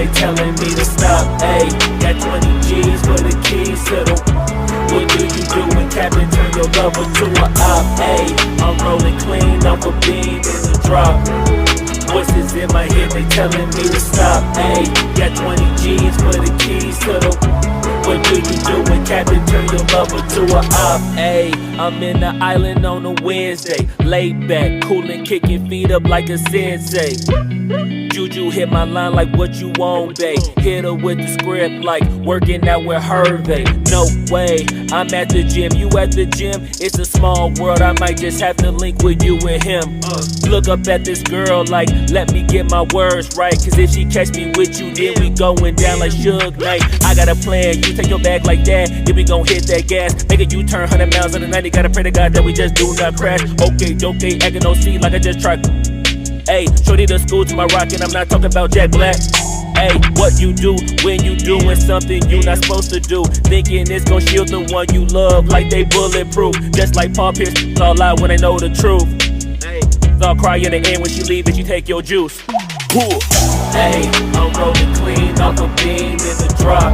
they telling me to stop. Ayy, got 20 G's for the keys to the. What do you do when Captain turn your lover to a op? Ayy, I'm rolling clean off a beam in the drop. Voices in my head, they telling me to stop. Ayy, got 20 G's for the keys to the. What do you do when Captain turn your lover to a op? Ayy, I'm in the island on a Wednesday, laid back, coolin', kicking feet up like a sensei. Juju hit my line like what you want, babe. Hit her with the script like working out with Hervey. No way, I'm at the gym, you at the gym. It's a small world, I might just have to link with you and him. Look up at this girl like, let me get my words right. Cause if she catch me with you, then we going down like Suge Knight. I got a plan, you take your bag like that, then we gon' hit that gas. Make a U-turn 100 miles in the 90, gotta pray to God that we just do not crash. Okay, acting no C like I just tried. Ayy, shorty the school to my rocket, I'm not talking about Jack Black. Ayy, what you do when you doing something you not supposed to do? Thinking it's gon' shield the one you love like they bulletproof. Just like Paul Pierce, it's all lie when they know the truth. It's all cry in the end when she leave and you take your juice. Ayy, I'm rolling clean off a beam in the drop.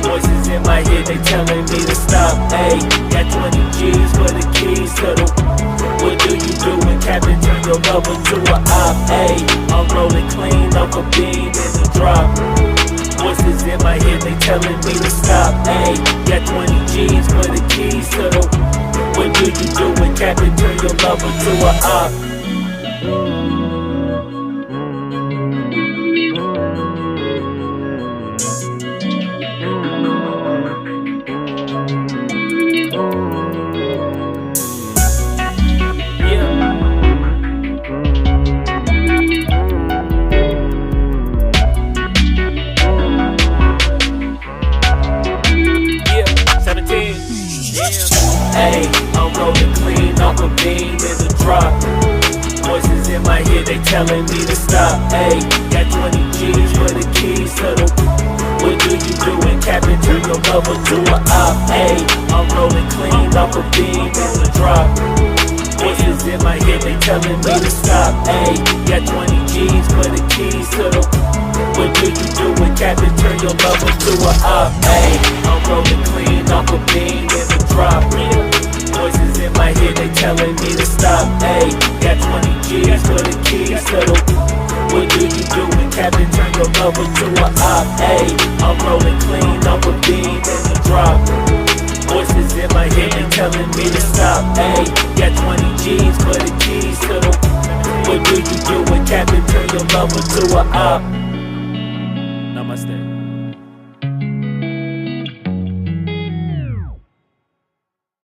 Voices in my head, they telling me to stop. Ayy, got 20 G's for the keys to the. What do you do when Captain turn your lover to a op? Ayy, I'm rolling clean off a beam in the drop. Voices in my head, they telling me to stop. Ayy, got 20 G's for the keys to the. What do you do when Captain turn your lover to a op? Ayy, I'm rolling clean off a beam in the drop. Voices in my head, they telling me to stop. Ayy, got 20 G's for the keys to the. What do you do when Captain turn your lover to a op? Ayy, I'm rolling clean off a beam in the drop. Voices in my head, they telling me to stop. Ayy, got 20 G's for the keys to the. What do you do when Captain turn your lover to a op? Ayy, I'm rolling clean off a beam in the drop. Voices in my head, they telling me to stop. Ayy, got 20 G's for the keys to the. What do you do when Captain turn your lover to a op? Ayy, I'm rolling clean off a beam in the drop. Voices in my head, they telling me to stop. Ayy, got 20 G's for the keys to the. What do you do when Captain turn your lover to a op?